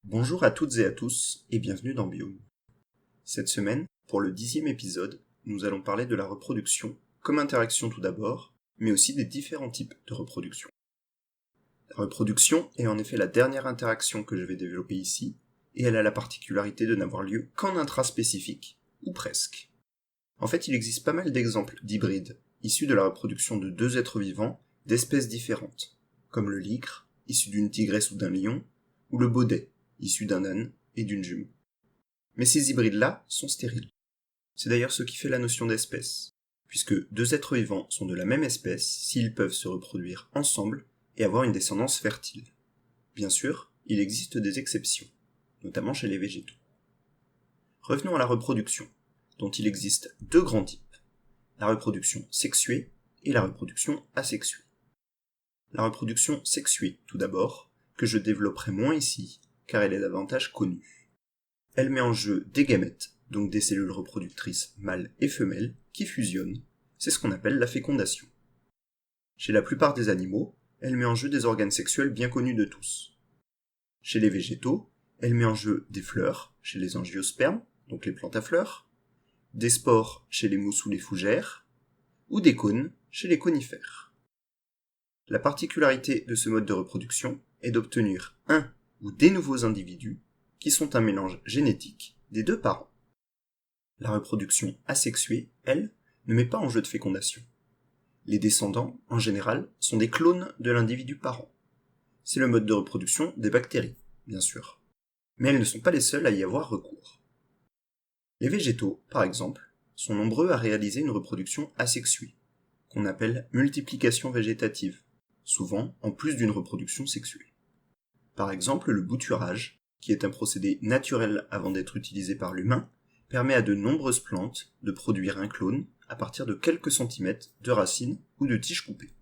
Bonjour à toutes et à tous et bienvenue dans Biome. Cette semaine, pour le 10e épisode, nous allons parler de la reproduction comme interaction tout d'abord, mais aussi des différents types de reproduction. La reproduction est en effet la dernière interaction que je vais développer ici, et elle a la particularité de n'avoir lieu qu'en intraspécifique, ou presque. En fait, il existe pas mal d'exemples d'hybrides, issus de la reproduction de deux êtres vivants d'espèces différentes, comme le ligre, issu d'une tigresse ou d'un lion, ou le baudet, issu d'un âne et d'une jument. Mais ces hybrides-là sont stériles. C'est d'ailleurs ce qui fait la notion d'espèce, puisque deux êtres vivants sont de la même espèce s'ils peuvent se reproduire ensemble et avoir une descendance fertile. Bien sûr, il existe des exceptions, notamment chez les végétaux. Revenons à la reproduction, dont il existe deux grands types, la reproduction sexuée et la reproduction asexuée. La reproduction sexuée, tout d'abord, que je développerai moins ici, car elle est davantage connue. Elle met en jeu des gamètes, donc des cellules reproductrices mâles et femelles, qui fusionnent. C'est ce qu'on appelle la fécondation. Chez la plupart des animaux, elle met en jeu des organes sexuels bien connus de tous. Chez les végétaux, elle met en jeu des fleurs, chez les angiospermes, donc les plantes à fleurs, des spores chez les mousses ou les fougères, ou des cônes chez les conifères. La particularité de ce mode de reproduction est d'obtenir un ou des nouveaux individus qui sont un mélange génétique des deux parents. La reproduction asexuée, elle, ne met pas en jeu de fécondation. Les descendants, en général, sont des clones de l'individu parent. C'est le mode de reproduction des bactéries, bien sûr. Mais elles ne sont pas les seules à y avoir recours. Les végétaux, par exemple, sont nombreux à réaliser une reproduction asexuée, qu'on appelle multiplication végétative, souvent en plus d'une reproduction sexuée. Par exemple, le bouturage, qui est un procédé naturel avant d'être utilisé par l'humain, permet à de nombreuses plantes de produire un clone à partir de quelques centimètres de racines ou de tiges coupées.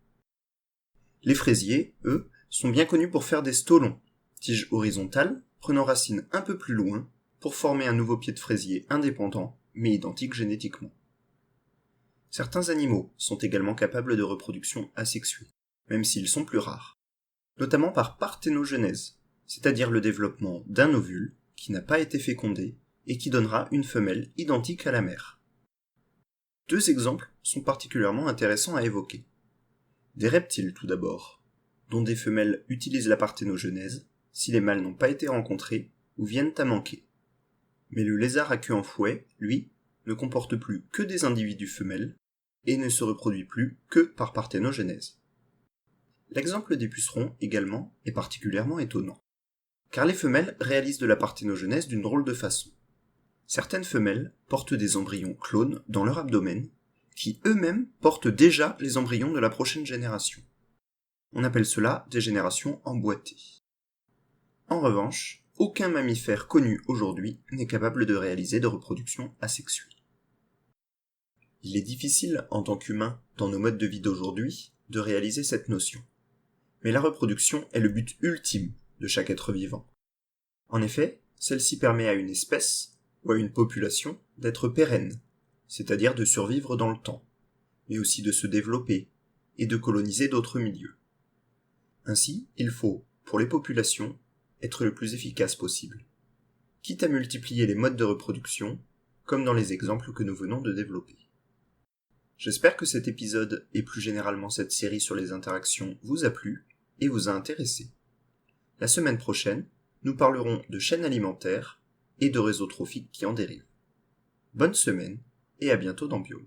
Les fraisiers, eux, sont bien connus pour faire des stolons, tiges horizontales prenant racine un peu plus loin pour former un nouveau pied de fraisier indépendant mais identique génétiquement. Certains animaux sont également capables de reproduction asexuée, même s'ils sont plus rares, notamment par parthénogenèse, c'est-à-dire le développement d'un ovule qui n'a pas été fécondé et qui donnera une femelle identique à la mère. Deux exemples sont particulièrement intéressants à évoquer. Des reptiles tout d'abord, dont des femelles utilisent la parthénogenèse si les mâles n'ont pas été rencontrés ou viennent à manquer. Mais le lézard à queue en fouet, lui, ne comporte plus que des individus femelles et ne se reproduit plus que par parthénogenèse. L'exemple des pucerons, également, est particulièrement étonnant, car les femelles réalisent de la parthénogenèse d'une drôle de façon. Certaines femelles portent des embryons clones dans leur abdomen, qui eux-mêmes portent déjà les embryons de la prochaine génération. On appelle cela des générations emboîtées. En revanche, aucun mammifère connu aujourd'hui n'est capable de réaliser de reproduction asexuée. Il est difficile, en tant qu'humain, dans nos modes de vie d'aujourd'hui, de réaliser cette notion. Mais la reproduction est le but ultime de chaque être vivant. En effet, celle-ci permet à une espèce, ou à une population, d'être pérenne, c'est-à-dire de survivre dans le temps, mais aussi de se développer et de coloniser d'autres milieux. Ainsi, il faut, pour les populations, être le plus efficace possible, quitte à multiplier les modes de reproduction, comme dans les exemples que nous venons de développer. J'espère que cet épisode et plus généralement cette série sur les interactions vous a plu et vous a intéressé. La semaine prochaine, nous parlerons de chaînes alimentaires et de réseaux trophiques qui en dérivent. Bonne semaine et à bientôt dans Biome.